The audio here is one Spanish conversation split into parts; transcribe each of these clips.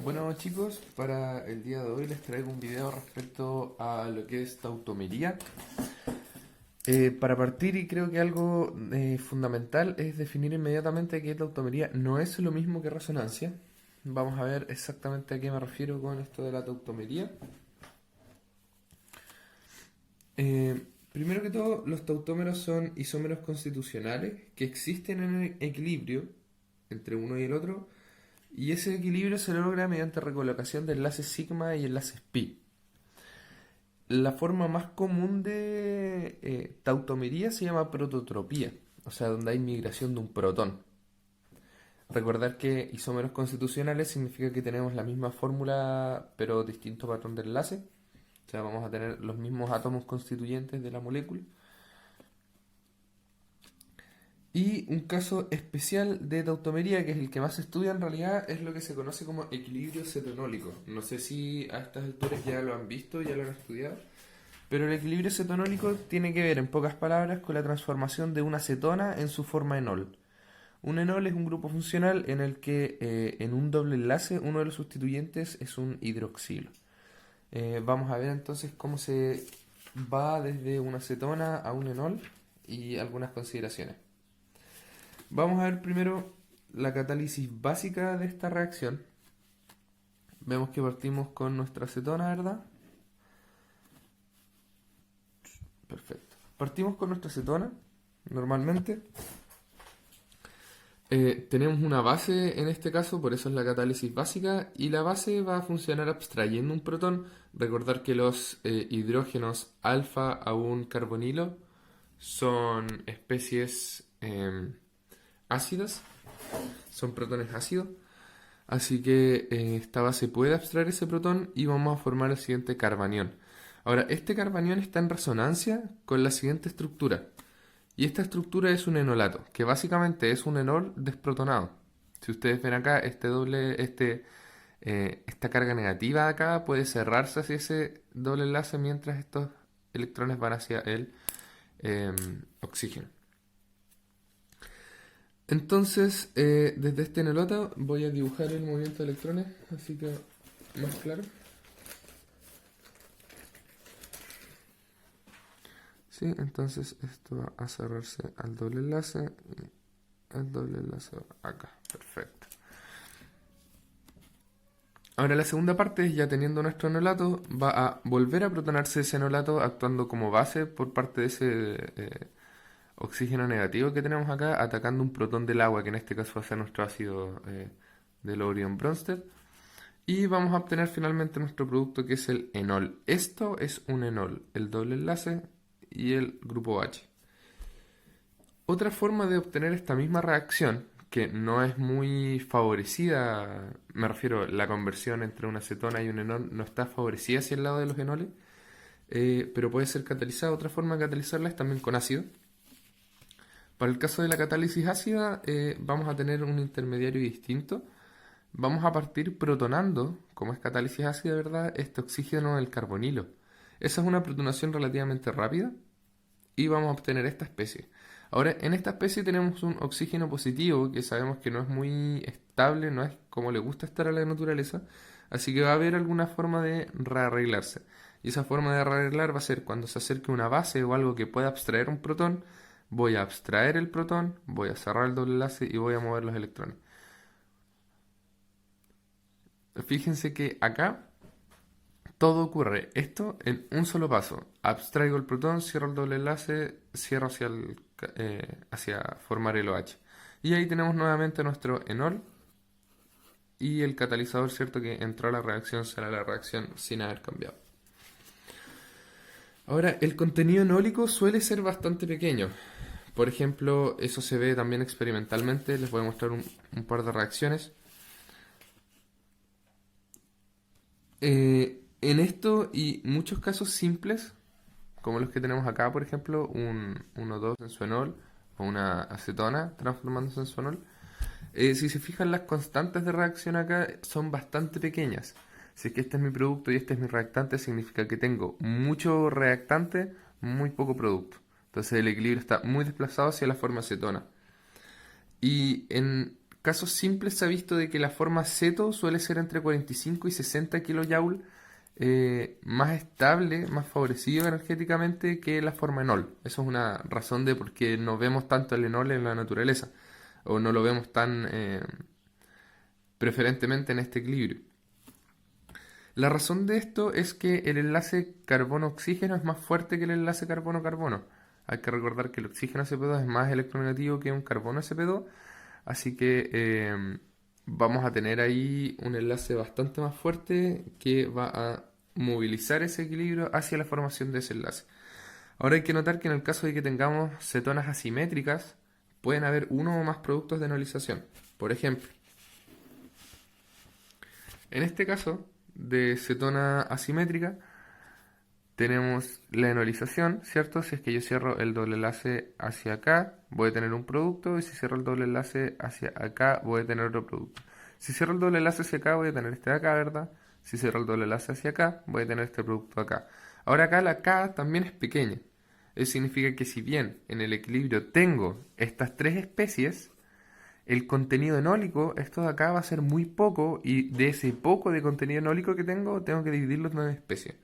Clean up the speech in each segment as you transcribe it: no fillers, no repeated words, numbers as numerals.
Bueno chicos, para el día de hoy les traigo un video respecto a lo que es tautomería. Para partir, y creo que algo fundamental es definir inmediatamente que tautomería no es lo mismo que resonancia. Vamos a ver exactamente a qué me refiero con esto de la tautomería. Primero que todo, los tautómeros son isómeros constitucionales que existen en equilibrio entre uno y el otro, y ese equilibrio se logra mediante recolocación de enlaces sigma y enlaces pi. La forma más común de tautomería se llama prototropía, o sea, donde hay migración de un protón. Recordar que isómeros constitucionales significa que tenemos la misma fórmula pero distinto patrón de enlace. O sea, vamos a tener los mismos átomos constituyentes de la molécula. Y un caso especial de tautomería, que es el que más se estudia en realidad, es lo que se conoce como equilibrio cetonólico. No sé si a estas alturas ya lo han visto, ya lo han estudiado. Pero el equilibrio cetonólico tiene que ver, en pocas palabras, con la transformación de una cetona en su forma enol. Un enol es un grupo funcional en el que en un doble enlace uno de los sustituyentes es un hidroxilo. Vamos a ver entonces cómo se va desde una cetona a un enol y algunas consideraciones. Vamos a ver primero la catálisis básica de esta reacción. Vemos que partimos con nuestra cetona, ¿verdad? Perfecto. Partimos con nuestra cetona, normalmente. Tenemos una base en este caso, por eso es la catálisis básica, y la base va a funcionar abstrayendo un protón. Recordar que los hidrógenos alfa a un carbonilo son especies ácidas, son protones ácidos, así que esta base puede abstraer ese protón y vamos a formar el siguiente carbanión. Ahora, este carbanión está en resonancia con la siguiente estructura. Y esta estructura es un enolato, que básicamente es un enol desprotonado. Si ustedes ven acá, esta carga negativa de acá puede cerrarse hacia ese doble enlace mientras estos electrones van hacia el oxígeno. Entonces, desde este enolato voy a dibujar el movimiento de electrones, así que más claro. Sí, entonces esto va a cerrarse al doble enlace y el doble enlace va acá. Perfecto. Ahora la segunda parte, ya teniendo nuestro enolato, va a volver a protonarse ese enolato actuando como base por parte de ese oxígeno negativo que tenemos acá, atacando un protón del agua, que en este caso va a ser nuestro ácido del Orion-Bronsted. Y vamos a obtener finalmente nuestro producto, que es el enol. Esto es un enol, el doble enlace y el grupo H. Otra forma de obtener esta misma reacción, que no es muy favorecida, me refiero, la conversión entre una cetona y un enol no está favorecida hacia el lado de los enoles, pero puede ser catalizada. Otra forma de catalizarla es también con ácido. Para el caso de la catálisis ácida, vamos a tener un intermediario distinto. Vamos a partir protonando, como es catálisis ácida, ¿verdad?, este oxígeno del carbonilo. Esa es una protonación relativamente rápida y vamos a obtener esta especie. Ahora, en esta especie tenemos un oxígeno positivo que sabemos que no es muy estable, no es como le gusta estar a la naturaleza, así que va a haber alguna forma de rearreglarse. Y esa forma de rearreglar va a ser cuando se acerque una base o algo que pueda abstraer un protón, voy a abstraer el protón, voy a cerrar el doble enlace y voy a mover los electrones. Fíjense que acá todo ocurre esto en un solo paso. Abstraigo el protón, cierro el doble enlace, cierro hacia formar el OH. Y ahí tenemos nuevamente nuestro enol y el catalizador, ¿cierto?, que entró a la reacción, será la reacción sin haber cambiado. Ahora, el contenido enólico suele ser bastante pequeño. Por ejemplo, eso se ve también experimentalmente. Les voy a mostrar un par de reacciones. En esto y muchos casos simples, como los que tenemos acá, por ejemplo, un 1,2 en su enol o una acetona transformándose en su enol, si se fijan, las constantes de reacción acá son bastante pequeñas. Si es que este es mi producto y este es mi reactante, significa que tengo mucho reactante, muy poco producto. Entonces el equilibrio está muy desplazado hacia la forma acetona. Y en casos simples se ha visto de que la forma ceto suele ser entre 45 y 60 kJ, más estable, más favorecido energéticamente que la forma enol. Eso es una razón de por qué no vemos tanto el enol en la naturaleza, o no lo vemos tan preferentemente en este equilibrio. La razón de esto es que el enlace carbono-oxígeno es más fuerte que el enlace carbono-carbono. Hay que recordar que el oxígeno sp2 es más electronegativo que un carbono sp2, así que vamos a tener ahí un enlace bastante más fuerte que va a movilizar ese equilibrio hacia la formación de ese enlace. Ahora hay que notar que en el caso de que tengamos cetonas asimétricas, pueden haber uno o más productos de enolización. Por ejemplo, en este caso de cetona asimétrica, tenemos la enolización, ¿cierto? Si es que yo cierro el doble enlace hacia acá, voy a tener un producto, y si cierro el doble enlace hacia acá, voy a tener otro producto. Si cierro el doble enlace hacia acá, voy a tener este de acá, ¿verdad? Si cierro el doble enlace hacia acá, voy a tener este producto acá. Ahora acá la K también es pequeña. Eso significa que si bien en el equilibrio tengo estas tres especies, el contenido enólico, esto de acá va a ser muy poco, y de ese poco de contenido enólico que tengo que dividirlo en una especie.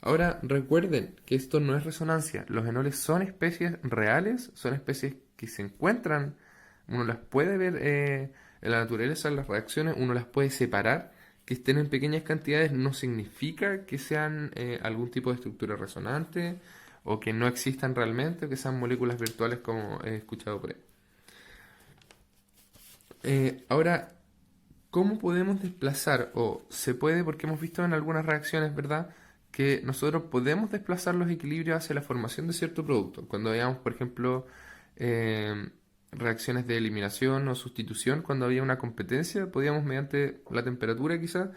Ahora recuerden que esto no es resonancia, los enoles son especies reales, son especies que se encuentran, uno las puede ver en la naturaleza, en las reacciones, uno las puede separar, que estén en pequeñas cantidades no significa que sean algún tipo de estructura resonante o que no existan realmente o que sean moléculas virtuales como he escuchado por ahí. Ahora, ¿cómo podemos desplazar? O se puede, porque hemos visto en algunas reacciones, ¿verdad? Que nosotros podemos desplazar los equilibrios hacia la formación de cierto producto. Cuando veamos, por ejemplo, reacciones de eliminación o sustitución, cuando había una competencia, podíamos mediante la temperatura quizás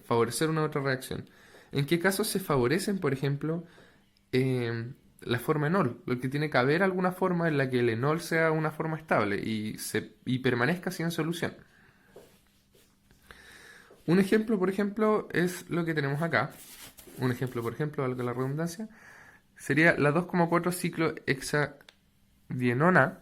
favorecer una otra reacción. ¿En qué casos se favorecen, por ejemplo, la forma enol? Lo que tiene que haber alguna forma en la que el enol sea una forma estable y permanezca así en solución. Un ejemplo, por ejemplo, es lo que tenemos acá. Un ejemplo, por ejemplo, valga la redundancia, sería la 2,4 ciclohexadienona,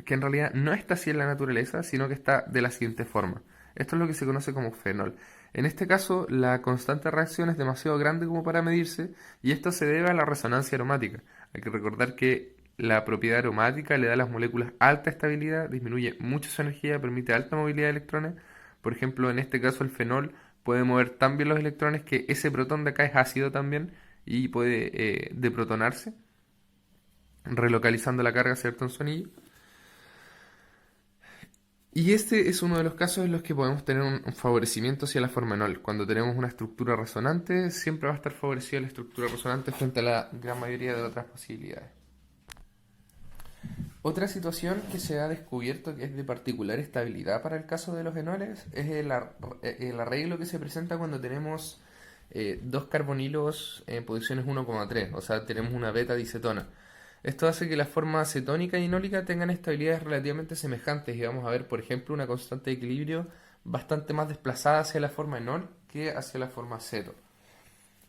que en realidad no está así en la naturaleza, sino que está de la siguiente forma. Esto es lo que se conoce como fenol. En este caso, la constante de reacción es demasiado grande como para medirse, y esto se debe a la resonancia aromática. Hay que recordar que la propiedad aromática le da a las moléculas alta estabilidad, disminuye mucho su energía, permite alta movilidad de electrones. Por ejemplo, en este caso el fenol puede mover tan bien los electrones que ese protón de acá es ácido también y puede deprotonarse, relocalizando la carga, ¿cierto?, en su anillo. Y este es uno de los casos en los que podemos tener un favorecimiento hacia la forma enol. Cuando tenemos una estructura resonante, siempre va a estar favorecida la estructura resonante frente a la gran mayoría de otras posibilidades. Otra situación que se ha descubierto que es de particular estabilidad para el caso de los enoles es el arreglo que se presenta cuando tenemos dos carbonilos en posiciones 1,3, o sea, tenemos una beta dicetona. Esto hace que las formas cetónica y enólica tengan estabilidades relativamente semejantes y vamos a ver, por ejemplo, una constante de equilibrio bastante más desplazada hacia la forma enol que hacia la forma ceto.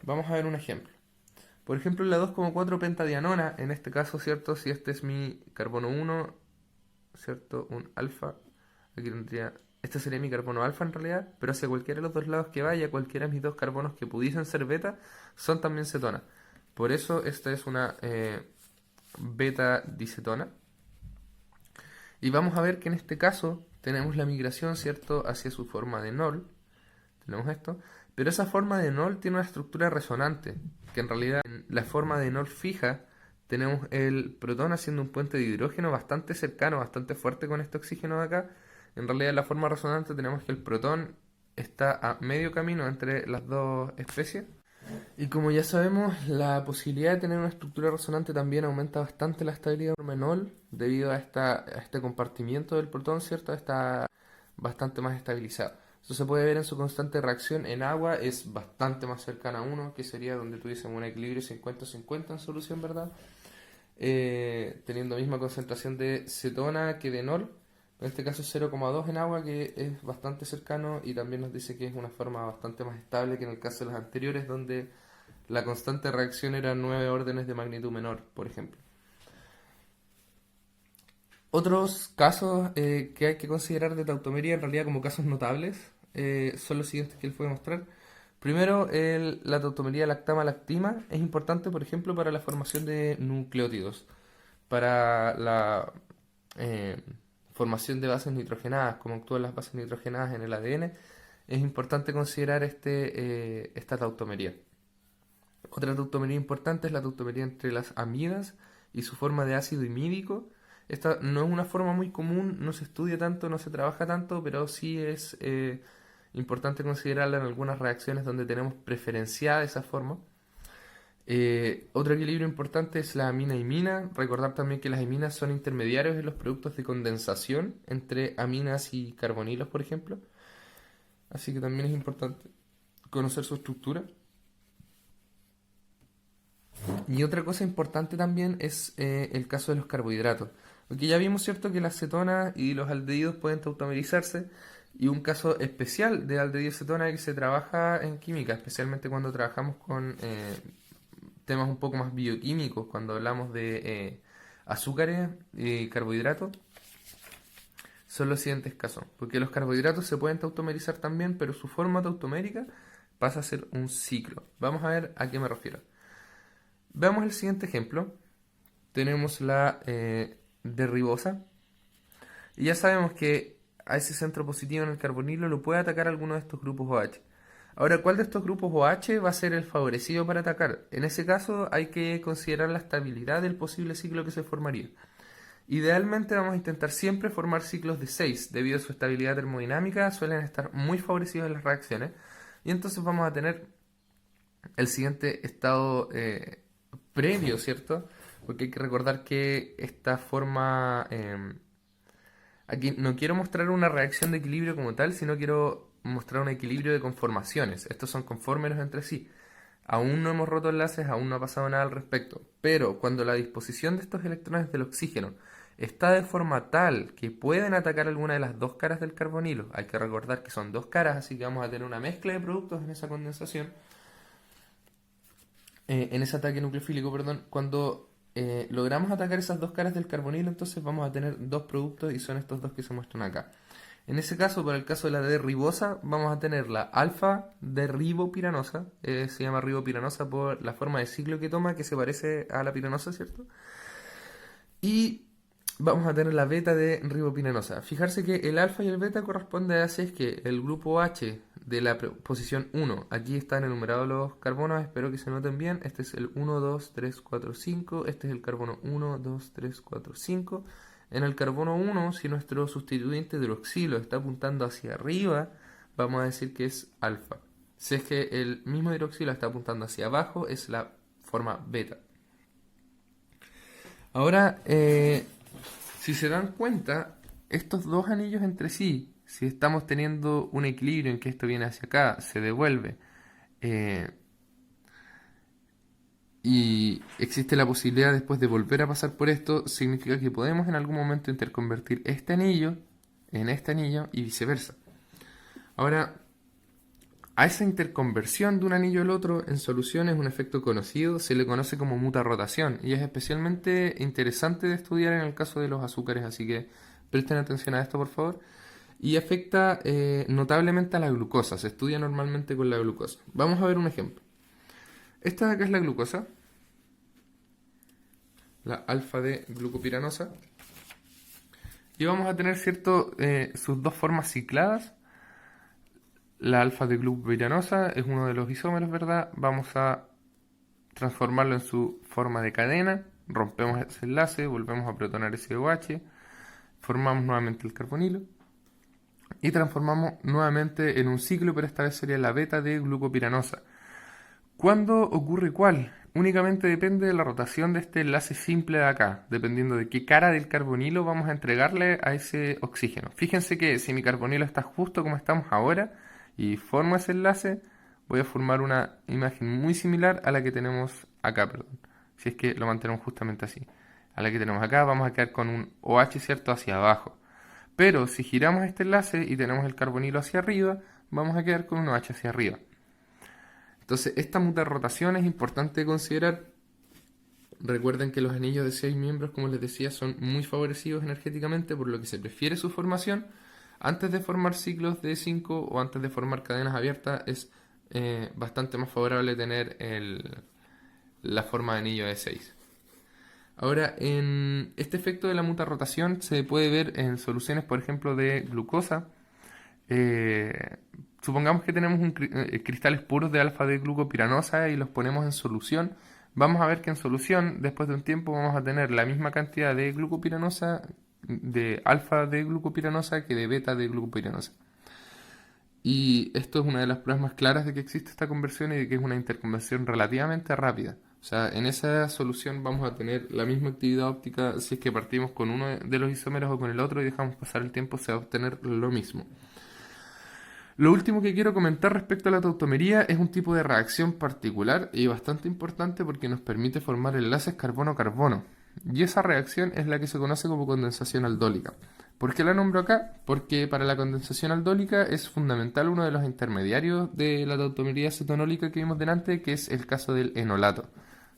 Vamos a ver un ejemplo. Por ejemplo, la 2,4 pentadianona, en este caso, ¿cierto? Si este es mi carbono 1, ¿cierto? Un alfa, aquí tendría, este sería mi carbono alfa en realidad, pero hacia cualquiera de los dos lados que vaya, cualquiera de mis dos carbonos que pudiesen ser beta, son también cetona. Por eso esta es una beta dicetona. Y vamos a ver que en este caso tenemos la migración, ¿cierto?, hacia su forma de enol. Tenemos esto. Pero esa forma de enol tiene una estructura resonante, que en realidad en la forma de enol fija tenemos el protón haciendo un puente de hidrógeno bastante cercano, bastante fuerte con este oxígeno de acá. En realidad en la forma resonante tenemos que el protón está a medio camino entre las dos especies. Y como ya sabemos, la posibilidad de tener una estructura resonante también aumenta bastante la estabilidad de forma enol debido a este compartimiento del protón, ¿cierto? Está bastante más estabilizado. Eso se puede ver en su constante reacción en agua, es bastante más cercana a 1, que sería donde tuviésemos un equilibrio 50-50 en solución, ¿verdad? Teniendo misma concentración de cetona que de enol. En este caso es 0,2 en agua, que es bastante cercano y también nos dice que es una forma bastante más estable que en el caso de los anteriores, donde la constante de reacción era 9 órdenes de magnitud menor, por ejemplo. Otros casos que hay que considerar de tautomería, en realidad como casos notables, son los siguientes que les voy a mostrar. Primero, la tautomería lactama-lactima es importante, por ejemplo, para la formación de nucleótidos, para la eh, formación de bases nitrogenadas, como actúan las bases nitrogenadas en el ADN, es importante considerar esta tautomería. Otra tautomería importante es la tautomería entre las amidas y su forma de ácido imídico. Esta no es una forma muy común, no se estudia tanto, no se trabaja tanto, pero sí es importante considerarla en algunas reacciones donde tenemos preferenciada esa forma. Otro equilibrio importante es la amina-imina. Recordar también que las iminas son intermediarios en los productos de condensación entre aminas y carbonilos, por ejemplo. Así que también es importante conocer su estructura. Y otra cosa importante también es el caso de los carbohidratos. Porque ya vimos, ¿cierto?, que las cetonas y los aldehídos pueden tautomerizarse. Y un caso especial de aldehído cetona que se trabaja en química, especialmente cuando trabajamos con temas un poco más bioquímicos, cuando hablamos de azúcares y carbohidratos, son los siguientes casos. Porque los carbohidratos se pueden tautomerizar también, pero su forma tautomérica pasa a ser un ciclo. Vamos a ver a qué me refiero. Veamos el siguiente ejemplo. Tenemos la derribosa. Y ya sabemos que a ese centro positivo en el carbonilo lo puede atacar alguno de estos grupos OH. Ahora, ¿cuál de estos grupos OH va a ser el favorecido para atacar? En ese caso hay que considerar la estabilidad del posible ciclo que se formaría. Idealmente vamos a intentar siempre formar ciclos de 6, debido a su estabilidad termodinámica, suelen estar muy favorecidos en las reacciones. Y entonces vamos a tener el siguiente estado previo, ¿cierto? Porque hay que recordar que esta forma... aquí no quiero mostrar una reacción de equilibrio como tal, sino quiero mostrar un equilibrio de conformaciones. Estos son conformes entre sí. Aún no hemos roto enlaces, aún no ha pasado nada al respecto. Pero cuando la disposición de estos electrones del oxígeno está de forma tal que pueden atacar alguna de las dos caras del carbonilo, hay que recordar que son dos caras, así que vamos a tener una mezcla de productos en esa condensación, en ese ataque nucleofílico, perdón, cuando logramos atacar esas dos caras del carbonilo, entonces vamos a tener dos productos y son estos dos que se muestran acá. En ese caso, para el caso de la D-ribosa, vamos a tener la alfa de ribopiranosa, se llama ribopiranosa por la forma de ciclo que toma, que se parece a la piranosa, ¿cierto? Y vamos a tener la beta de ribopiranosa. Fijarse que el alfa y el beta corresponden a si es que el grupo H de la posición 1, aquí están enumerados los carbonos, espero que se noten bien, este es el 1, 2, 3, 4, 5, este es el carbono 1, 2, 3, 4, 5. En el carbono 1, si nuestro sustituyente hidroxilo está apuntando hacia arriba, vamos a decir que es alfa. Si es que el mismo hidroxilo está apuntando hacia abajo, es la forma beta. Ahora, si se dan cuenta, estos dos anillos entre sí, si estamos teniendo un equilibrio en que esto viene hacia acá, se devuelve, eh, y existe la posibilidad después de volver a pasar por esto, significa que podemos en algún momento interconvertir este anillo en este anillo y viceversa. Ahora, a esa interconversión de un anillo al otro en solución es un efecto conocido, se le conoce como mutarrotación y es especialmente interesante de estudiar en el caso de los azúcares, así que presten atención a esto por favor. Y afecta notablemente a la glucosa, se estudia normalmente con la glucosa. Vamos a ver un ejemplo. Esta de acá es la glucosa, la alfa de glucopiranosa, y vamos a tener sus dos formas cicladas. La alfa de glucopiranosa es uno de los isómeros, ¿verdad? Vamos a transformarlo en su forma de cadena, rompemos ese enlace, volvemos a protonar ese OH, formamos nuevamente el carbonilo y transformamos nuevamente en un ciclo, pero esta vez sería la beta de glucopiranosa. ¿Cuándo ocurre cuál? Únicamente depende de la rotación de este enlace simple de acá, dependiendo de qué cara del carbonilo vamos a entregarle a ese oxígeno. Fíjense que si mi carbonilo está justo como estamos ahora y formo ese enlace, voy a formar una imagen muy similar a la que tenemos acá, perdón. Si es que lo mantenemos justamente así. A la que tenemos acá vamos a quedar con un OH, ¿cierto?, hacia abajo. Pero si giramos este enlace y tenemos el carbonilo hacia arriba, vamos a quedar con un OH hacia arriba. Entonces, esta mutarrotación es importante considerar Recuerden que los anillos de 6 miembros, como les decía, son muy favorecidos energéticamente, por lo que se prefiere su formación. Antes de formar ciclos de 5 o antes de formar cadenas abiertas, es bastante más favorable tener la forma de anillo de 6. Ahora, en este efecto de la mutarrotación se puede ver en soluciones, por ejemplo, de glucosa. Eh, Supongamos que tenemos cristales puros de alfa de glucopiranosa y los ponemos en solución. Vamos a ver que en solución, después de un tiempo, vamos a tener la misma cantidad de glucopiranosa, de alfa de glucopiranosa, que de beta de glucopiranosa. Y esto es una de las pruebas más claras de que existe esta conversión y de que es una interconversión relativamente rápida. O sea, en esa solución vamos a tener la misma actividad óptica si es que partimos con uno de los isómeros o con el otro y dejamos pasar el tiempo, se va a obtener lo mismo. Lo último que quiero comentar respecto a la tautomería es un tipo de reacción particular y bastante importante porque nos permite formar enlaces carbono-carbono. Y esa reacción es la que se conoce como condensación aldólica. ¿Por qué la nombro acá? Porque para la condensación aldólica es fundamental uno de los intermediarios de la tautomería cetonólica que vimos delante, que es el caso del enolato.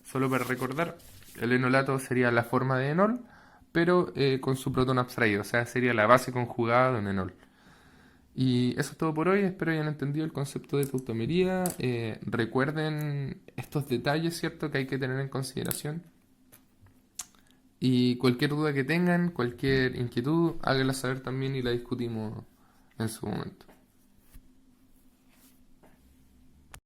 Solo para recordar, el enolato sería la forma de enol, pero con su protón abstraído, o sea, sería la base conjugada de un enol. Y eso es todo por hoy, espero hayan entendido el concepto de tautomería. Recuerden estos detalles, ¿cierto?, que hay que tener en consideración. Y cualquier duda que tengan, cualquier inquietud, háganla saber también y la discutimos en su momento.